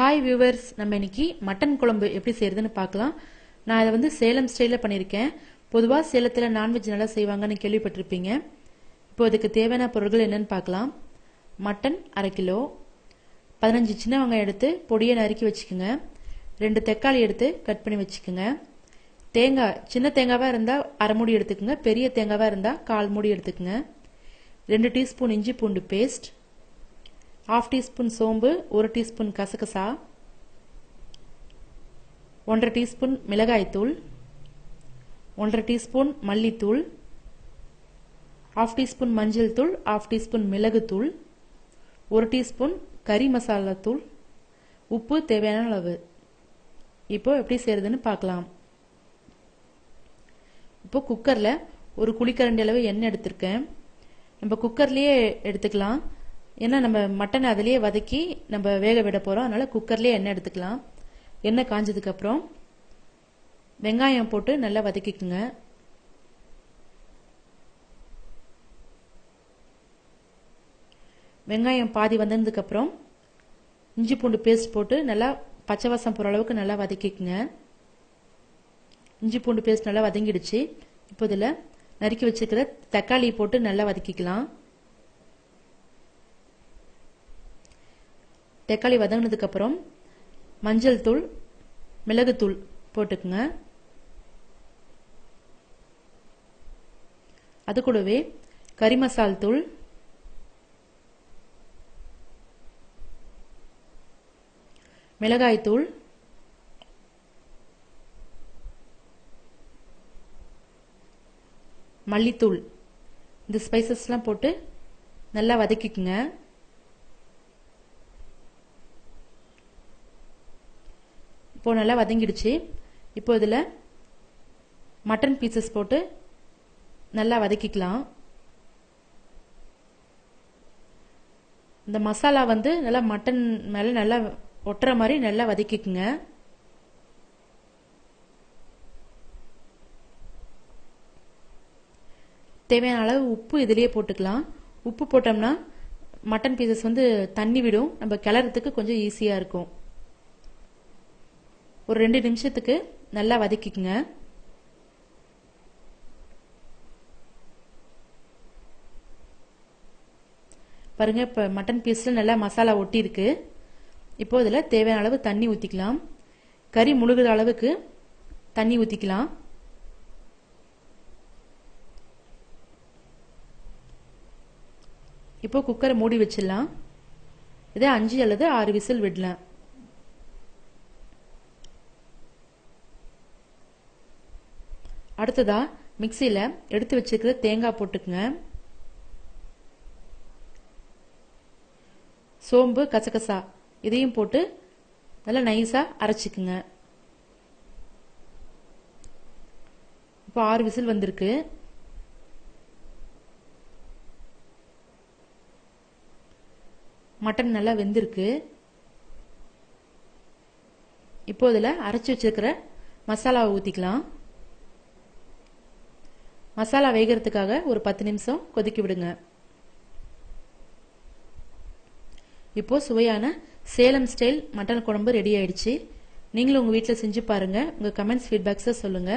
Hi viewers, நம்ம இன்னைக்கு mutton குழம்பு எப்படி செய்யறதுன்னு பார்க்கலாம். நான் இதை வந்து சேலம் ஸ்டைலில் பண்ணியிருக்கேன். பொதுவாக சேலத்தில் நான்வெஜ் நல்லா செய்வாங்கன்னு கேள்விப்பட்டிருப்பீங்க. இப்போ இதுக்கு தேவையான பொருட்கள் என்னன்னு பார்க்கலாம். மட்டன் 1/2 கிலோ, 15 சின்ன வெங்காயம் எடுத்து பொடியை நறுக்கி வச்சுக்கோங்க. 2 தக்காளி எடுத்து கட் பண்ணி வச்சுக்கோங்க. தேங்காய், சின்ன தேங்காவாக இருந்தால் 1/2 மூடி எடுத்துக்கோங்க. பெரிய தேங்காவாக இருந்தால் 1/4 மூடி எடுத்துக்கோங்க. 2 டீஸ்பூன் இஞ்சி பூண்டு பேஸ்ட், 1/2 டீஸ்பூன் சோம்பு, 1 டீஸ்பூன் கசகசா, 1/2 டீஸ்பூன் மிளகாய்த்தூள், 1/2 டீஸ்பூன் மல்லித்தூள், 1/2 டீஸ்பூன் மஞ்சள் தூள், 1/2 டீஸ்பூன் மிளகுத்தூள், 1 டீஸ்பூன் கறி மசாலா தூள், உப்பு தேவையான அளவு. இப்போ எப்படி செய்யறதுன்னு பார்க்கலாம். இப்போ குக்கரில் ஒரு குழிக்கரண்டி அளவு எண்ணெய் எடுத்திருக்கேன். நம்ம குக்கர்லேயே எடுத்துக்கலாம். ஏன்னா நம்ம மட்டன் அதிலேயே வதக்கி நம்ம வேக விட போகிறோம். அதனால குக்கர்லேயே எண்ணெய் எடுத்துக்கலாம். எண்ணெய் காஞ்சதுக்கு அப்புறம் வெங்காயம் போட்டு நல்லா வதக்கிக்குங்க. வெங்காயம் பாதி வந்ததுக்கு அப்புறம் இஞ்சி பூண்டு பேஸ்ட் போட்டு நல்லா பச்சை வாசம் போகிற அளவுக்கு நல்லா வதக்கிக்குங்க. இஞ்சி பூண்டு பேஸ்ட் நல்லா வதங்கிடுச்சு. இப்போ இதில் நறுக்கி வச்சுக்கிற தக்காளி போட்டு நல்லா வதக்கிக்கலாம். தக்காளி வதங்கினதுக்கு அப்புறம் மஞ்சள் தூள், மிளகுத்தூள் போட்டுக்குங்க. அது கூடவே கறி மசால் தூள், மிளகாய் தூள், மல்லித்தூள், இந்த ஸ்பைசஸ்லாம் போட்டு நல்லா வதக்கிக்குங்க. இப்போ நல்லா வதங்கிடுச்சு. இப்போ இதில் மட்டன் பீசஸ் போட்டு நல்லா வதக்கிக்கலாம். இந்த மசாலா வந்து நல்லா மட்டன் மேலே நல்லா ஒட்டுற மாதிரி நல்லா வதக்கிக்குங்க. தேவையான அளவு உப்பு இதிலேயே போட்டுக்கலாம். உப்பு போட்டோம்னா மட்டன் பீசஸ் வந்து தண்ணி விடும். நம்ம கிளறதுக்கு கொஞ்சம் ஈஸியாக இருக்கும். ஒரு 2 நிமிஷத்துக்கு நல்லா வதக்கிக்குங்க. பாருங்க, இப்போ மட்டன் பீஸ்ல நல்லா மசாலா ஒட்டி இருக்கு. இப்போ இதில் தேவையான அளவு தண்ணி ஊற்றிக்கலாம். கறி முழுகிற அளவுக்கு தண்ணி ஊற்றிக்கலாம். இப்போ குக்கரை மூடி வச்சிடலாம். இதை 5 அல்லது 6 விசில் விடலாம். அடுத்ததா மிக்சியில எடுத்து வச்சிருக்கிற தேங்காய் போட்டுக்குங்க. சோம்பு, கசகசா இதையும் போட்டு நல்லா நைஸா அரைச்சிக்குங்க. இப்போ 6 விசில் வந்திருக்கு. மட்டன் நல்லா வெந்திருக்கு. இப்போ இதில் அரைச்சி வச்சிருக்கிற மசாலாவை ஊற்றிக்கலாம். மசாலா வேகிறதுக்காக ஒரு 10 நிமிஷம் கொதிக்க விடுங்க. இப்போ சுவையான சேலம் ஸ்டைல் மட்டன் குழம்பு ரெடி ஆயிடுச்சு. நீங்களும் உங்க வீட்டில் செஞ்சு பாருங்க. உங்க கமெண்ட்ஸ், ஃபீட்பேக்ஸை சொல்லுங்க.